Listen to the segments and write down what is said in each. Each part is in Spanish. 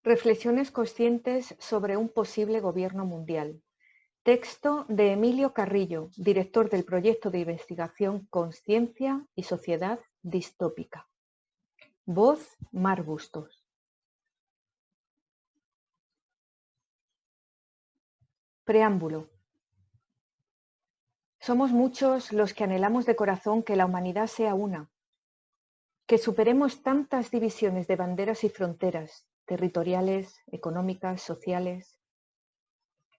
Reflexiones conscientes sobre un posible gobierno mundial. Texto de Emilio Carrillo, director del proyecto de investigación Consciencia y Sociedad Distópica. Voz: Mar Bustos. Preámbulo. Somos muchos los que anhelamos de corazón que la humanidad sea una, que superemos tantas divisiones de banderas y fronteras, territoriales, económicas, sociales,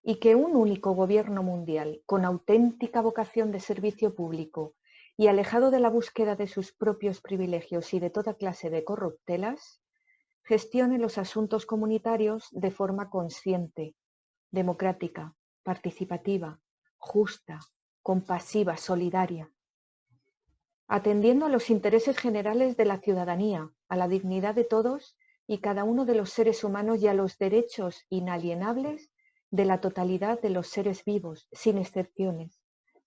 y que un único gobierno mundial, con auténtica vocación de servicio público y alejado de la búsqueda de sus propios privilegios y de toda clase de corruptelas, gestione los asuntos comunitarios de forma consciente, democrática, participativa, justa, compasiva, solidaria, atendiendo a los intereses generales de la ciudadanía, a la dignidad de todos y cada uno de los seres humanos y a los derechos inalienables de la totalidad de los seres vivos, sin excepciones,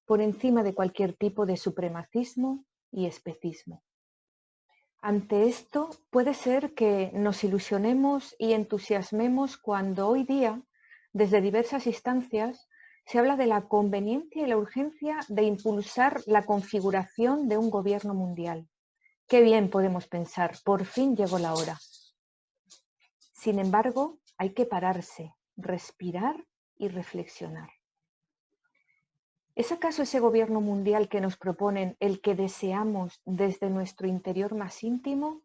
por encima de cualquier tipo de supremacismo y especismo. Ante esto, puede ser que nos ilusionemos y entusiasmemos cuando hoy día, desde diversas instancias, se habla de la conveniencia y la urgencia de impulsar la configuración de un gobierno mundial. Qué bien podemos pensar, por fin llegó la hora. Sin embargo, hay que pararse, respirar y reflexionar. ¿Es acaso ese gobierno mundial que nos proponen el que deseamos desde nuestro interior más íntimo?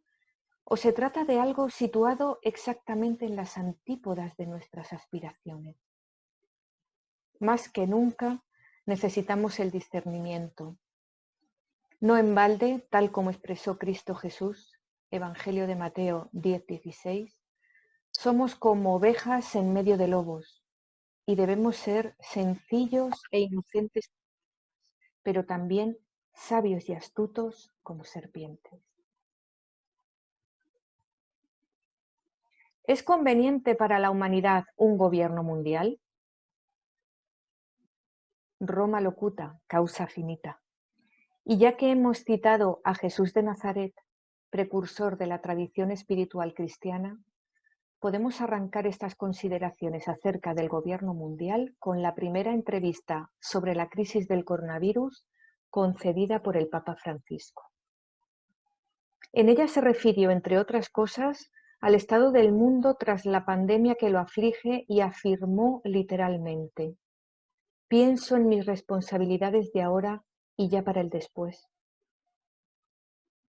¿O se trata de algo situado exactamente en las antípodas de nuestras aspiraciones? Más que nunca necesitamos el discernimiento. No en balde, tal como expresó Cristo Jesús, Evangelio de Mateo 10:16, somos como ovejas en medio de lobos y debemos ser sencillos e inocentes, pero también sabios y astutos como serpientes. ¿Es conveniente para la humanidad un gobierno mundial? Roma locuta, causa finita. Y ya que hemos citado a Jesús de Nazaret, precursor de la tradición espiritual cristiana, podemos arrancar estas consideraciones acerca del gobierno mundial con la primera entrevista sobre la crisis del coronavirus concedida por el Papa Francisco. En ella se refirió, entre otras cosas, al estado del mundo tras la pandemia que lo aflige y afirmó literalmente: pienso en mis responsabilidades de ahora y ya para el después,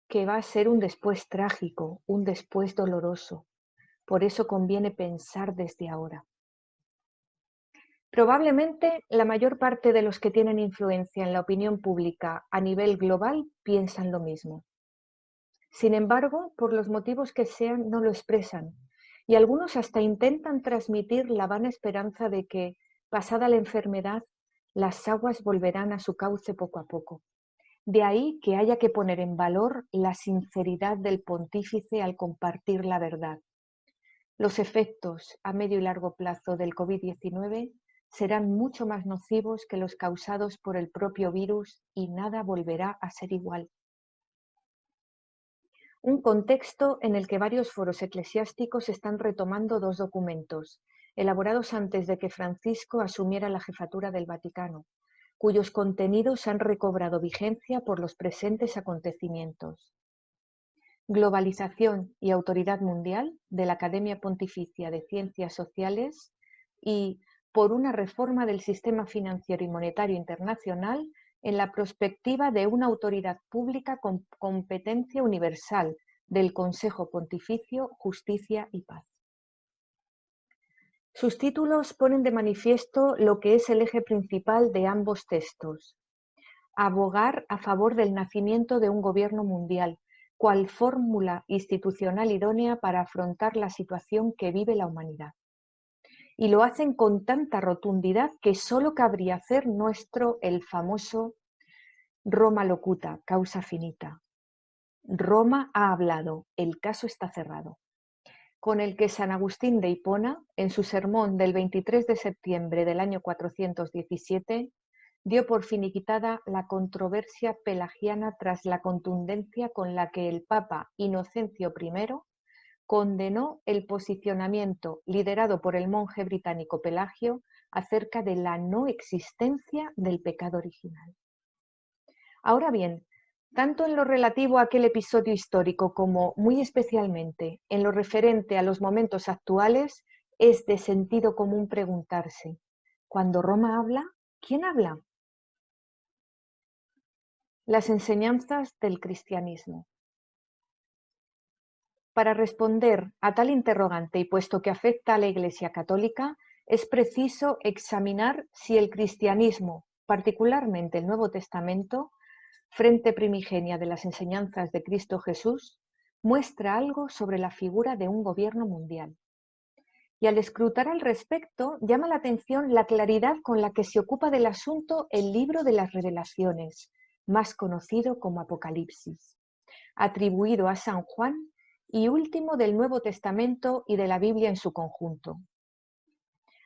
que va a ser un después trágico, un después doloroso. Por eso conviene pensar desde ahora. Probablemente la mayor parte de los que tienen influencia en la opinión pública a nivel global piensan lo mismo. Sin embargo, por los motivos que sean, no lo expresan, y algunos hasta intentan transmitir la vana esperanza de que, pasada la enfermedad, las aguas volverán a su cauce poco a poco. De ahí que haya que poner en valor la sinceridad del pontífice al compartir la verdad. Los efectos a medio y largo plazo del COVID-19 serán mucho más nocivos que los causados por el propio virus y nada volverá a ser igual. Un contexto en el que varios foros eclesiásticos están retomando dos documentos, elaborados antes de que Francisco asumiera la jefatura del Vaticano, cuyos contenidos han recobrado vigencia por los presentes acontecimientos. Globalización y autoridad mundial de la Academia Pontificia de Ciencias Sociales y por una reforma del sistema financiero y monetario internacional en la perspectiva de una autoridad pública con competencia universal del Consejo Pontificio, Justicia y Paz. Sus títulos ponen de manifiesto lo que es el eje principal de ambos textos: abogar a favor del nacimiento de un gobierno mundial, cual fórmula institucional idónea para afrontar la situación que vive la humanidad. Y lo hacen con tanta rotundidad que solo cabría hacer nuestro el famoso Roma locuta, causa finita. Roma ha hablado, el caso está cerrado, con el que San Agustín de Hipona, en su sermón del 23 de septiembre del año 417, dio por finiquitada la controversia pelagiana tras la contundencia con la que el Papa Inocencio I condenó el posicionamiento liderado por el monje británico Pelagio acerca de la no existencia del pecado original. Ahora bien, tanto en lo relativo a aquel episodio histórico como, muy especialmente, en lo referente a los momentos actuales, es de sentido común preguntarse, cuando Roma habla, ¿quién habla? Las enseñanzas del cristianismo. Para responder a tal interrogante y puesto que afecta a la Iglesia Católica, es preciso examinar si el cristianismo, particularmente el Nuevo Testamento, frente primigenia de las enseñanzas de Cristo Jesús, muestra algo sobre la figura de un gobierno mundial. Y al escrutar al respecto, llama la atención la claridad con la que se ocupa del asunto el libro de las Revelaciones, más conocido como Apocalipsis, atribuido a San Juan y último del Nuevo Testamento y de la Biblia en su conjunto.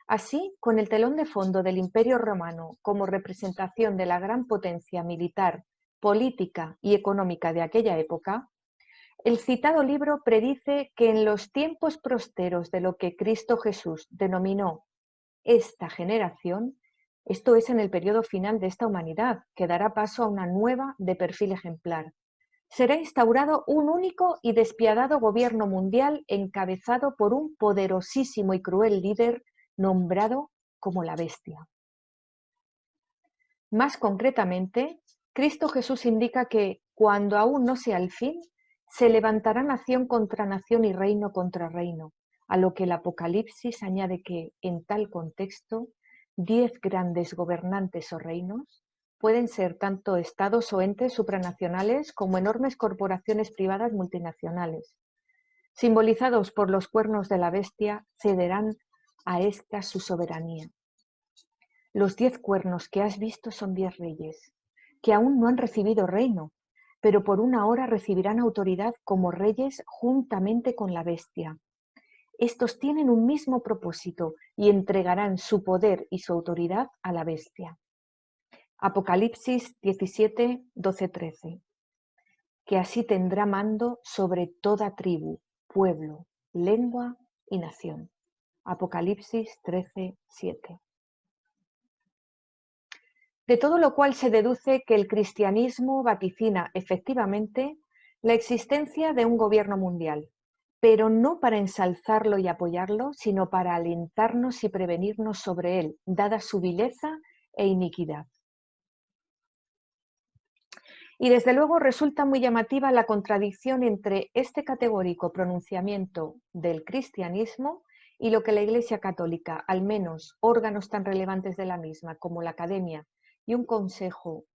Así, con el telón de fondo del Imperio Romano como representación de la gran potencia militar, política y económica de aquella época, el citado libro predice que en los tiempos prosteros de lo que Cristo Jesús denominó esta generación, esto es en el periodo final de esta humanidad, que dará paso a una nueva de perfil ejemplar, será instaurado un único y despiadado gobierno mundial encabezado por un poderosísimo y cruel líder nombrado como la Bestia. Más concretamente, Cristo Jesús indica que, cuando aún no sea el fin, se levantará nación contra nación y reino contra reino, a lo que el Apocalipsis añade que, en tal contexto, 10 grandes gobernantes o reinos pueden ser tanto estados o entes supranacionales como enormes corporaciones privadas multinacionales. Simbolizados por los cuernos de la bestia, cederán a esta su soberanía. Los 10 cuernos que has visto son 10 reyes, que aún no han recibido reino, pero por una hora recibirán autoridad como reyes juntamente con la bestia. Estos tienen un mismo propósito y entregarán su poder y su autoridad a la bestia. Apocalipsis 17, 12, 13. Que así tendrá mando sobre toda tribu, pueblo, lengua y nación. Apocalipsis 13, 7. De todo lo cual se deduce que el cristianismo vaticina efectivamente la existencia de un gobierno mundial, pero no para ensalzarlo y apoyarlo, sino para alentarnos y prevenirnos sobre él, dada su vileza e iniquidad. Y desde luego resulta muy llamativa la contradicción entre este categórico pronunciamiento del cristianismo y lo que la Iglesia Católica, al menos órganos tan relevantes de la misma como la Academia y un Consejo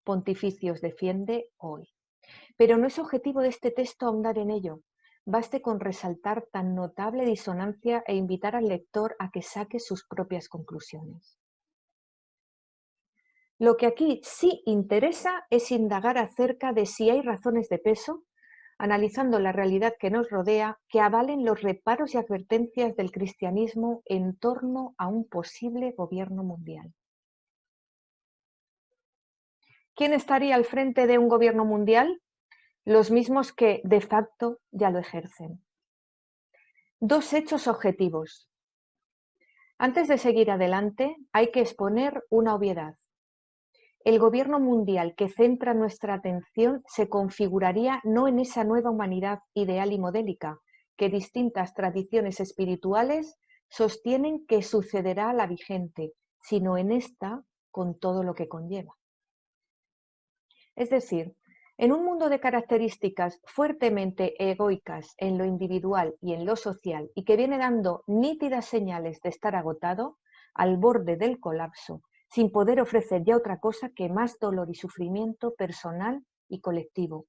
Pontificios defiende hoy. Pero no es objetivo de este texto ahondar en ello. Baste con resaltar tan notable disonancia e invitar al lector a que saque sus propias conclusiones. Lo que aquí sí interesa es indagar acerca de si hay razones de peso, analizando la realidad que nos rodea, que avalen los reparos y advertencias del cristianismo en torno a un posible gobierno mundial. ¿Quién estaría al frente de un gobierno mundial? Los mismos que, de facto, ya lo ejercen. Dos hechos objetivos. Antes de seguir adelante, hay que exponer una obviedad. El gobierno mundial que centra nuestra atención se configuraría no en esa nueva humanidad ideal y modélica que distintas tradiciones espirituales sostienen que sucederá a la vigente, sino en esta con todo lo que conlleva. Es decir, en un mundo de características fuertemente egoicas en lo individual y en lo social y que viene dando nítidas señales de estar agotado, al borde del colapso, sin poder ofrecer ya otra cosa que más dolor y sufrimiento personal y colectivo.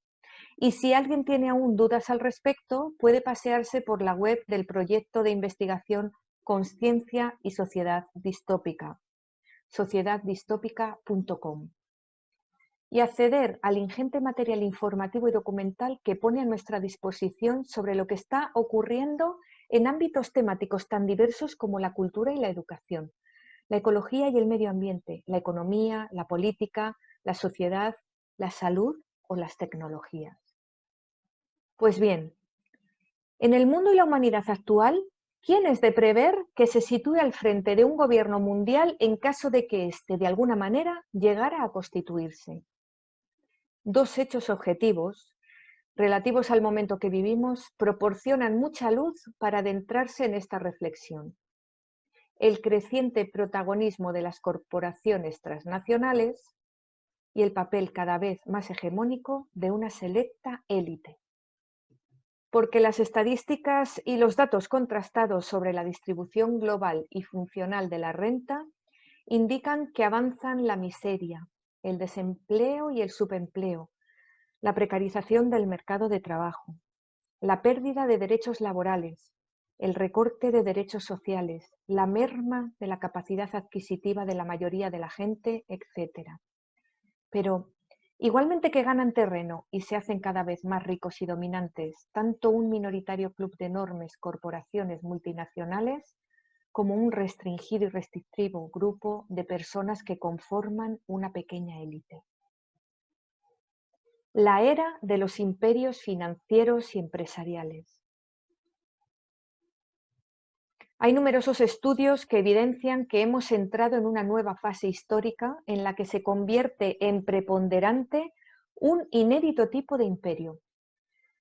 Y si alguien tiene aún dudas al respecto, puede pasearse por la web del proyecto de investigación Consciencia y Sociedad Distópica, sociedaddistópica.com, y acceder al ingente material informativo y documental que pone a nuestra disposición sobre lo que está ocurriendo en ámbitos temáticos tan diversos como la cultura y la educación, la ecología y el medio ambiente, la economía, la política, la sociedad, la salud o las tecnologías. Pues bien, En el mundo y la humanidad actual, ¿quién es de prever que se sitúe al frente de un gobierno mundial en caso de que éste, de alguna manera, llegara a constituirse? Dos hechos objetivos, relativos al momento que vivimos, proporcionan mucha luz para adentrarse en esta reflexión. El creciente protagonismo de las corporaciones transnacionales y el papel cada vez más hegemónico de una selecta élite. Porque las estadísticas y los datos contrastados sobre la distribución global y funcional de la renta indican que avanzan la miseria, el desempleo y el subempleo, la precarización del mercado de trabajo, la pérdida de derechos laborales, el recorte de derechos sociales, la merma de la capacidad adquisitiva de la mayoría de la gente, etc. Pero, igualmente que ganan terreno y se hacen cada vez más ricos y dominantes, tanto un minoritario club de enormes corporaciones multinacionales como un restringido y restrictivo grupo de personas que conforman una pequeña élite. La era de los imperios financieros y empresariales. Hay numerosos estudios que evidencian que hemos entrado en una nueva fase histórica en la que se convierte en preponderante un inédito tipo de imperio,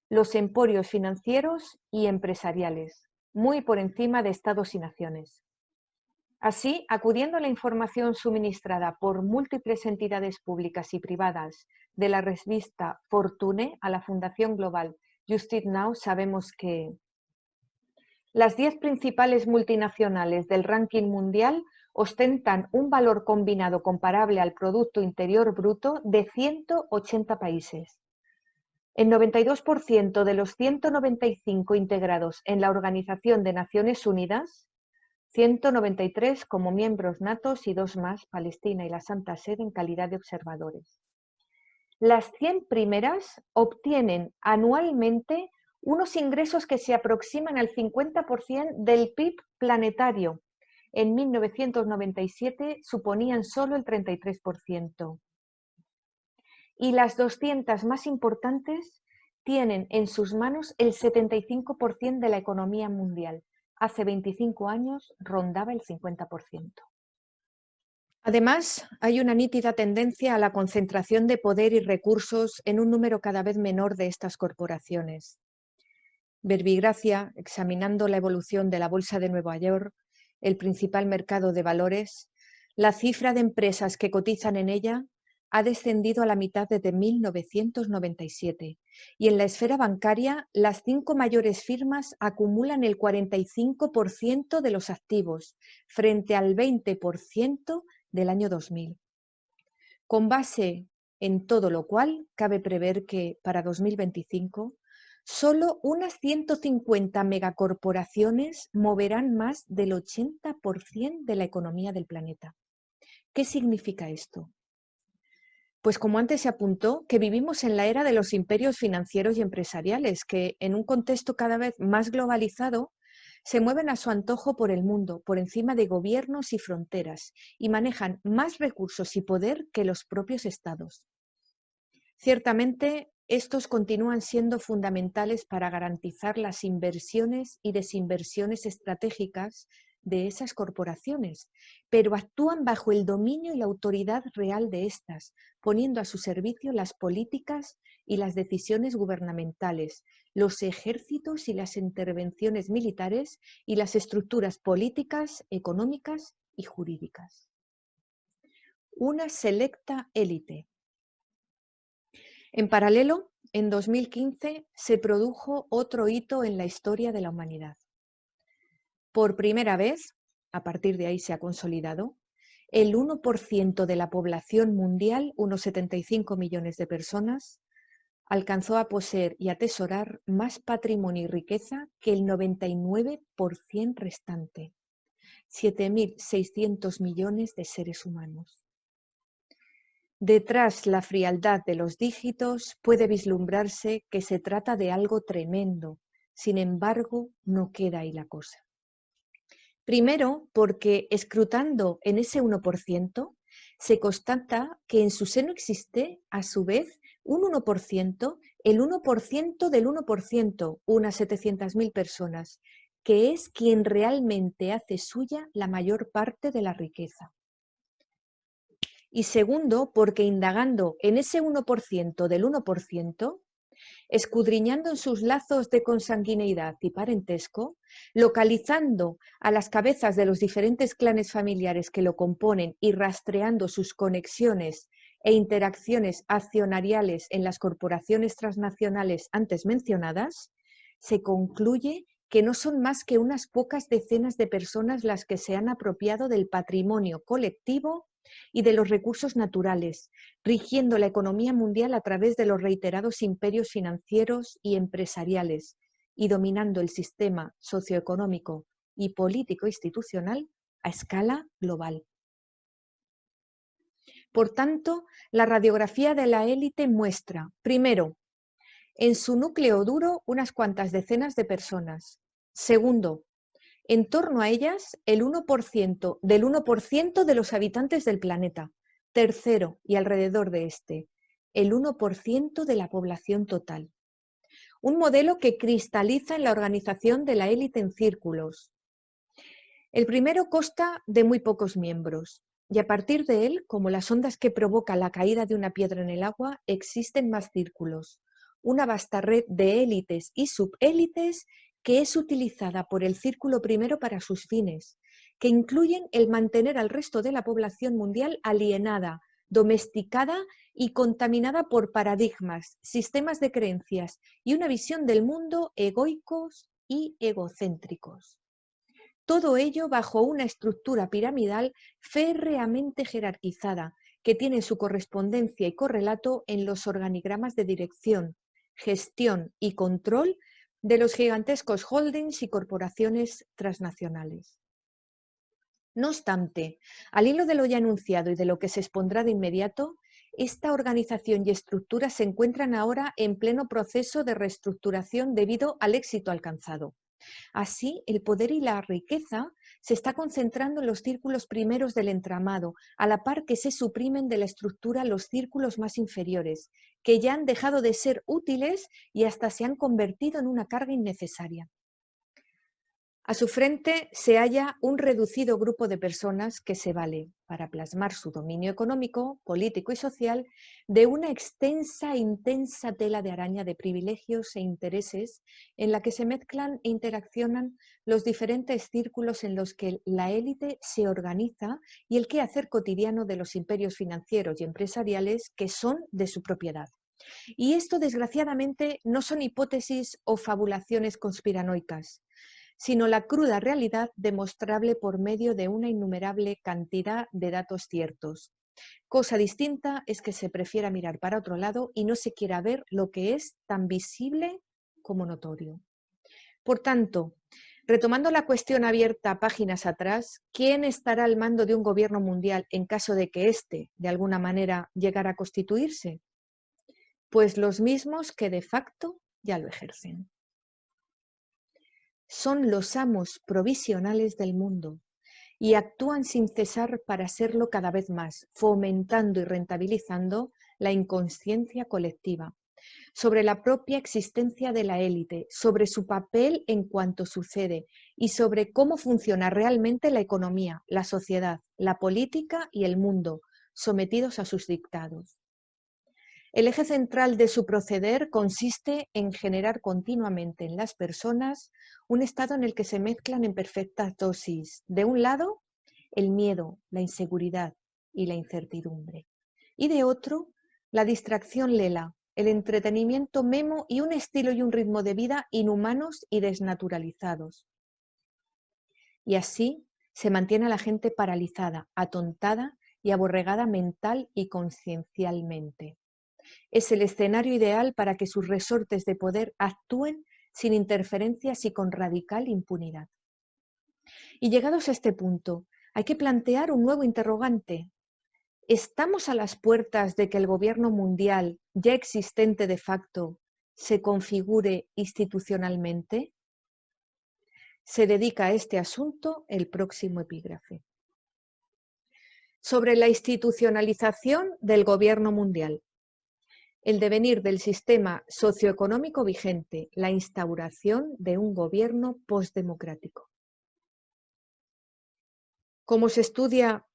los emporios financieros y empresariales, muy por encima de estados y naciones. Así, acudiendo a la información suministrada por múltiples entidades públicas y privadas de la revista Fortune a la Fundación Global Just Now, sabemos que las 10 principales multinacionales del ranking mundial ostentan un valor combinado comparable al Producto Interior Bruto de 180 países. El 92% de los 195 integrados en la Organización de Naciones Unidas, 193 como miembros natos y 2 más, Palestina y la Santa Sede, en calidad de observadores. Las 100 primeras obtienen anualmente unos ingresos que se aproximan al 50% del PIB planetario. En 1997 suponían solo el 33%. Y las 200 más importantes tienen en sus manos el 75% de la economía mundial. Hace 25 años rondaba el 50%. Además, hay una nítida tendencia a la concentración de poder y recursos en un número cada vez menor de estas corporaciones. Verbigracia, examinando la evolución de la Bolsa de Nueva York, el principal mercado de valores, la cifra de empresas que cotizan en ella ha descendido a la mitad desde 1997 y en la esfera bancaria las 5 mayores firmas acumulan el 45% de los activos frente al 20% del año 2000. Con base en todo lo cual, cabe prever que para 2025 solo unas 150 megacorporaciones moverán más del 80% de la economía del planeta. ¿Qué significa esto? Pues como antes se apuntó, que vivimos en la era de los imperios financieros y empresariales, que en un contexto cada vez más globalizado se mueven a su antojo por el mundo, por encima de gobiernos y fronteras, y manejan más recursos y poder que los propios estados. Ciertamente, estos continúan siendo fundamentales para garantizar las inversiones y desinversiones estratégicas de esas corporaciones, pero actúan bajo el dominio y la autoridad real de estas, poniendo a su servicio las políticas y las decisiones gubernamentales, los ejércitos y las intervenciones militares y las estructuras políticas, económicas y jurídicas. Una selecta élite. En paralelo, en 2015 se produjo otro hito en la historia de la humanidad. Por primera vez, a partir de ahí se ha consolidado, el 1% de la población mundial, unos 75 millones de personas, alcanzó a poseer y atesorar más patrimonio y riqueza que el 99% restante, 7.600 millones de seres humanos. Detrás la frialdad de los dígitos puede vislumbrarse que se trata de algo tremendo, sin embargo, no queda ahí la cosa. Primero, porque escrutando en ese 1%, se constata que en su seno existe, a su vez, un 1% el 1% del 1%, unas 700.000 personas, que es quien realmente hace suya la mayor parte de la riqueza. Y segundo, porque indagando en ese 1% del 1%, escudriñando en sus lazos de consanguineidad y parentesco, localizando a las cabezas de los diferentes clanes familiares que lo componen y rastreando sus conexiones e interacciones accionariales en las corporaciones transnacionales antes mencionadas, se concluye que no son más que unas pocas decenas de personas las que se han apropiado del patrimonio colectivo y de los recursos naturales, rigiendo la economía mundial a través de los reiterados imperios financieros y empresariales y dominando el sistema socioeconómico y político-institucional a escala global. Por tanto, la radiografía de la élite muestra, primero, en su núcleo duro unas cuantas decenas de personas. Segundo, en torno a ellas el 1% del 1% de los habitantes del planeta. Tercero, y alrededor de este, el 1% de la población total. Un modelo que cristaliza en la organización de la élite en círculos. El primero consta de muy pocos miembros, y a partir de él, como las ondas que provoca la caída de una piedra en el agua, existen más círculos. Una vasta red de élites y subélites que es utilizada por el círculo primero para sus fines, que incluyen el mantener al resto de la población mundial alienada, domesticada y contaminada por paradigmas, sistemas de creencias y una visión del mundo egoicos y egocéntricos. Todo ello bajo una estructura piramidal férreamente jerarquizada, que tiene su correspondencia y correlato en los organigramas de dirección, gestión y control de los gigantescos holdings y corporaciones transnacionales. No obstante, al hilo de lo ya anunciado y de lo que se expondrá de inmediato, esta organización y estructura se encuentran ahora en pleno proceso de reestructuración debido al éxito alcanzado. Así, el poder y la riqueza se está concentrando en los círculos primeros del entramado, a la par que se suprimen de la estructura los círculos más inferiores, que ya han dejado de ser útiles y hasta se han convertido en una carga innecesaria. A su frente se halla un reducido grupo de personas que se vale, para plasmar su dominio económico, político y social, de una extensa e intensa tela de araña de privilegios e intereses en la que se mezclan e interaccionan los diferentes círculos en los que la élite se organiza y el quehacer cotidiano de los imperios financieros y empresariales que son de su propiedad. Y esto, desgraciadamente, no son hipótesis o fabulaciones conspiranoicas, sino la cruda realidad demostrable por medio de una innumerable cantidad de datos ciertos. Cosa distinta es que se prefiera mirar para otro lado y no se quiera ver lo que es tan visible como notorio. Por tanto, retomando la cuestión abierta páginas atrás, ¿quién estará al mando de un gobierno mundial en caso de que éste, de alguna manera, llegara a constituirse? Pues los mismos que de facto ya lo ejercen. Son los amos provisionales del mundo y actúan sin cesar para serlo cada vez más, fomentando y rentabilizando la inconsciencia colectiva sobre la propia existencia de la élite, sobre su papel en cuanto sucede y sobre cómo funciona realmente la economía, la sociedad, la política y el mundo, sometidos a sus dictados. El eje central de su proceder consiste en generar continuamente en las personas un estado en el que se mezclan en perfecta dosis, de un lado, el miedo, la inseguridad y la incertidumbre, y de otro, la distracción lela, el entretenimiento memo y un estilo y un ritmo de vida inhumanos y desnaturalizados. Y así se mantiene a la gente paralizada, atontada y aborregada mental y conciencialmente. Es el escenario ideal para que sus resortes de poder actúen sin interferencias y con radical impunidad. Y llegados a este punto, hay que plantear un nuevo interrogante. ¿Estamos a las puertas de que el gobierno mundial, ya existente de facto, se configure institucionalmente? Se dedica a este asunto el próximo epígrafe. Sobre la institucionalización del gobierno mundial. el devenir del sistema socioeconómico vigente, la instauración de un gobierno postdemocrático. Como se estudia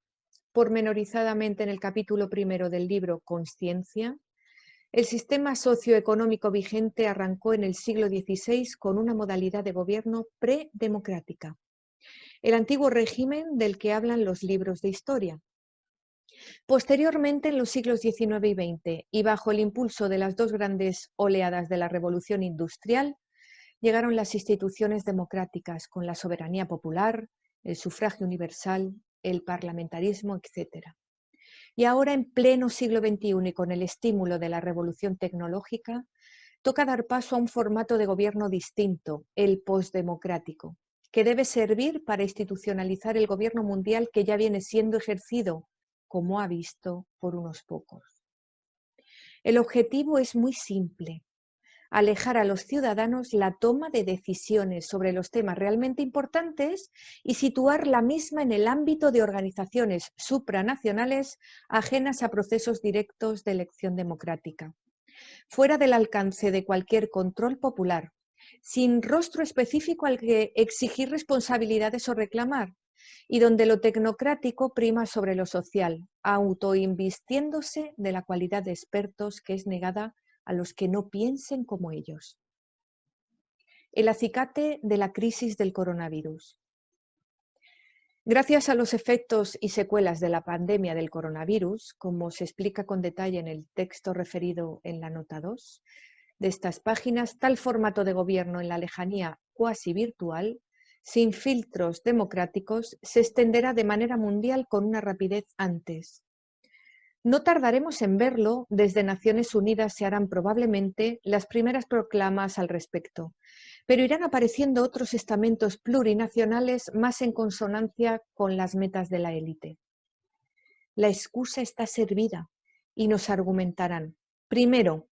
pormenorizadamente en el capítulo primero del libro Consciencia, el sistema socioeconómico vigente arrancó en el siglo XVI con una modalidad de gobierno predemocrática, el antiguo régimen del que hablan los libros de historia. Posteriormente, en los siglos XIX y XX, y bajo el impulso de las dos grandes oleadas de la Revolución Industrial, llegaron las instituciones democráticas con la soberanía popular, el sufragio universal, el parlamentarismo, etc. Y ahora, en pleno siglo XXI y con el estímulo de la revolución tecnológica, toca dar paso a un formato de gobierno distinto, el postdemocrático, que debe servir para institucionalizar el gobierno mundial que ya viene siendo ejercido, como ha visto, por unos pocos. El objetivo es muy simple: alejar a los ciudadanos la toma de decisiones sobre los temas realmente importantes y situar la misma en el ámbito de organizaciones supranacionales ajenas a procesos directos de elección democrática, fuera del alcance de cualquier control popular, sin rostro específico al que exigir responsabilidades o reclamar, y donde lo tecnocrático prima sobre lo social, autoinvistiéndose de la cualidad de expertos que es negada a los que no piensen como ellos. El acicate de la crisis del coronavirus. Gracias a los efectos y secuelas de la pandemia del coronavirus, como se explica con detalle en el texto referido en la nota 2 de estas páginas, tal formato de gobierno en la lejanía cuasi virtual, sin filtros democráticos, se extenderá de manera mundial con una rapidez antes. No tardaremos en verlo. Desde Naciones Unidas se harán probablemente las primeras proclamas al respecto, pero irán apareciendo otros estamentos plurinacionales más en consonancia con las metas de la élite. La excusa está servida y nos argumentarán, primero,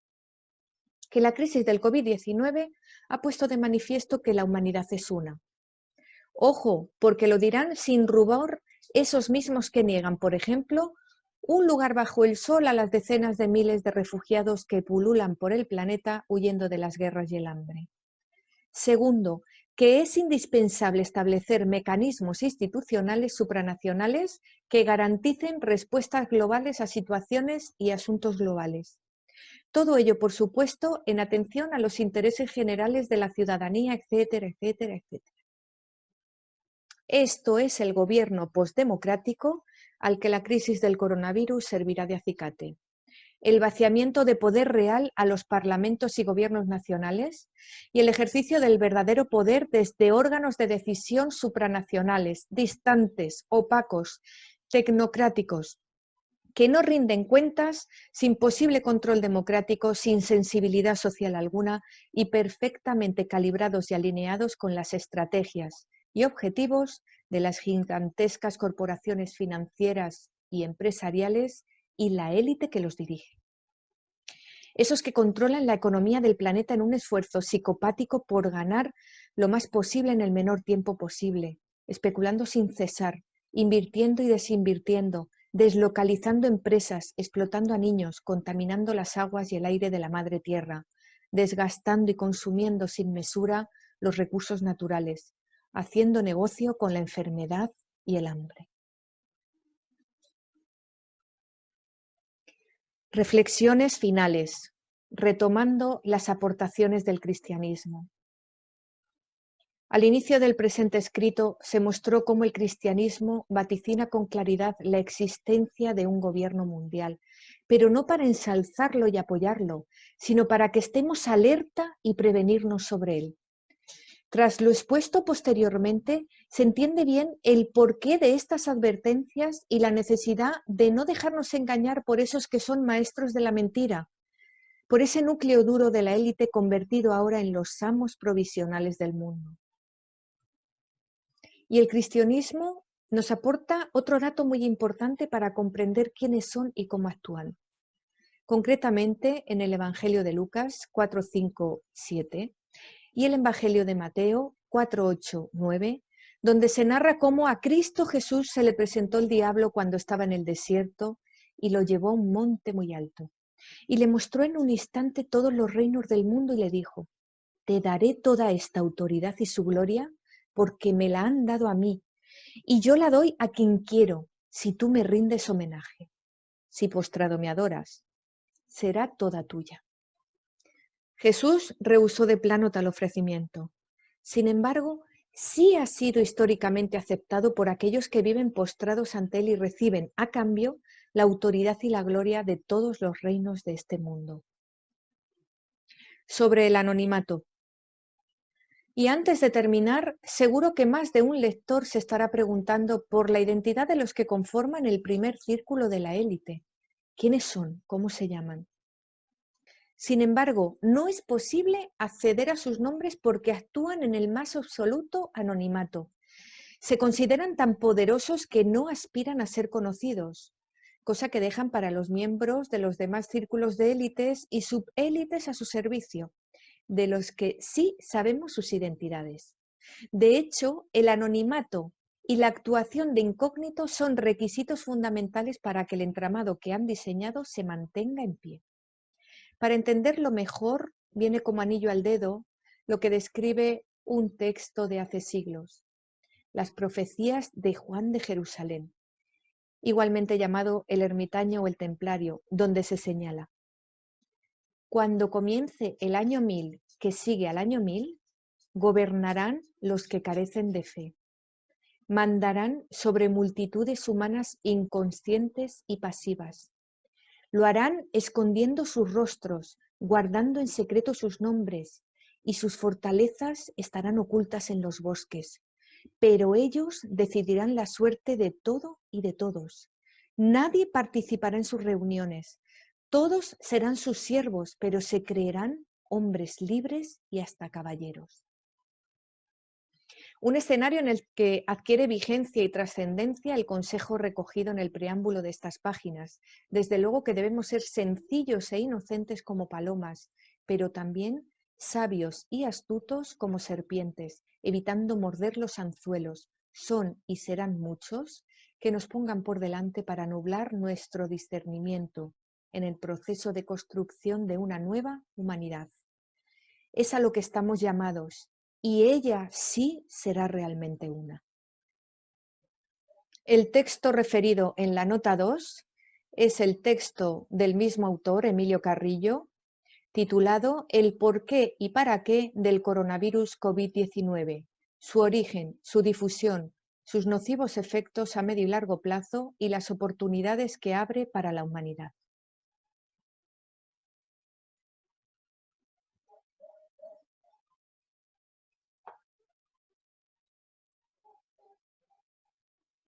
que la crisis del COVID-19 ha puesto de manifiesto que la humanidad es una. Ojo, porque lo dirán sin rubor esos mismos que niegan, por ejemplo, un lugar bajo el sol a las decenas de miles de refugiados que pululan por el planeta huyendo de las guerras y el hambre. Segundo, que es indispensable establecer mecanismos institucionales supranacionales que garanticen respuestas globales a situaciones y asuntos globales. Todo ello, por supuesto, en atención a los intereses generales de la ciudadanía, etcétera, etcétera, etcétera. Esto es el gobierno postdemocrático al que la crisis del coronavirus servirá de acicate. El vaciamiento de poder real a los parlamentos y gobiernos nacionales y el ejercicio del verdadero poder desde órganos de decisión supranacionales, distantes, opacos, tecnocráticos, que no rinden cuentas, sin posible control democrático, sin sensibilidad social alguna y perfectamente calibrados y alineados con las estrategias y objetivos de las gigantescas corporaciones financieras y empresariales y la élite que los dirige. Esos que controlan la economía del planeta en un esfuerzo psicopático por ganar lo más posible en el menor tiempo posible, especulando sin cesar, invirtiendo y desinvirtiendo, deslocalizando empresas, explotando a niños, contaminando las aguas y el aire de la madre tierra, desgastando y consumiendo sin mesura los recursos naturales, haciendo negocio con la enfermedad y el hambre. Reflexiones finales, retomando las aportaciones del cristianismo. Al inicio del presente escrito se mostró cómo el cristianismo vaticina con claridad la existencia de un gobierno mundial, pero no para ensalzarlo y apoyarlo, sino para que estemos alerta y prevenirnos sobre él. Tras lo expuesto posteriormente, se entiende bien el porqué de estas advertencias y la necesidad de no dejarnos engañar por esos que son maestros de la mentira, por ese núcleo duro de la élite convertido ahora en los amos provisionales del mundo. Y el cristianismo nos aporta otro dato muy importante para comprender quiénes son y cómo actúan. Concretamente en el Evangelio de Lucas 4, 5, 7 y el Evangelio de Mateo 4, 8, 9, donde se narra cómo a Cristo Jesús se le presentó el diablo cuando estaba en el desierto y lo llevó a un monte muy alto. Y le mostró en un instante todos los reinos del mundo y le dijo: te daré toda esta autoridad y su gloria porque me la han dado a mí, y yo la doy a quien quiero, si tú me rindes homenaje. Si postrado me adoras, será toda tuya. Jesús rehusó de plano tal ofrecimiento. Sin embargo, sí ha sido históricamente aceptado por aquellos que viven postrados ante él y reciben, a cambio, la autoridad y la gloria de todos los reinos de este mundo. Sobre el anonimato. Y antes de terminar, seguro que más de un lector se estará preguntando por la identidad de los que conforman el primer círculo de la élite. ¿Quiénes son? ¿Cómo se llaman? Sin embargo, no es posible acceder a sus nombres porque actúan en el más absoluto anonimato. Se consideran tan poderosos que no aspiran a ser conocidos, cosa que dejan para los miembros de los demás círculos de élites y subélites a su servicio, de los que sí sabemos sus identidades. De hecho, el anonimato y la actuación de incógnito son requisitos fundamentales para que el entramado que han diseñado se mantenga en pie. Para entenderlo mejor, viene como anillo al dedo lo que describe un texto de hace siglos, las profecías de Juan de Jerusalén, igualmente llamado el ermitaño o el templario, donde se señala: cuando comience el año 1000 que sigue al año 1000, gobernarán los que carecen de fe. Mandarán sobre multitudes humanas inconscientes y pasivas. Lo harán escondiendo sus rostros, guardando en secreto sus nombres, y sus fortalezas estarán ocultas en los bosques. Pero ellos decidirán la suerte de todo y de todos. Nadie participará en sus reuniones. Todos serán sus siervos, pero se creerán hombres libres y hasta caballeros. Un escenario en el que adquiere vigencia y trascendencia el consejo recogido en el preámbulo de estas páginas. Desde luego que debemos ser sencillos e inocentes como palomas, pero también sabios y astutos como serpientes, evitando morder los anzuelos. Son y serán muchos que nos pongan por delante para nublar nuestro discernimiento en el proceso de construcción de una nueva humanidad. Es a lo que estamos llamados, y ella sí será realmente una. El texto referido en la nota 2 es el texto del mismo autor, Emilio Carrillo, titulado El porqué y para qué del coronavirus COVID-19, su origen, su difusión, sus nocivos efectos a medio y largo plazo y las oportunidades que abre para la humanidad.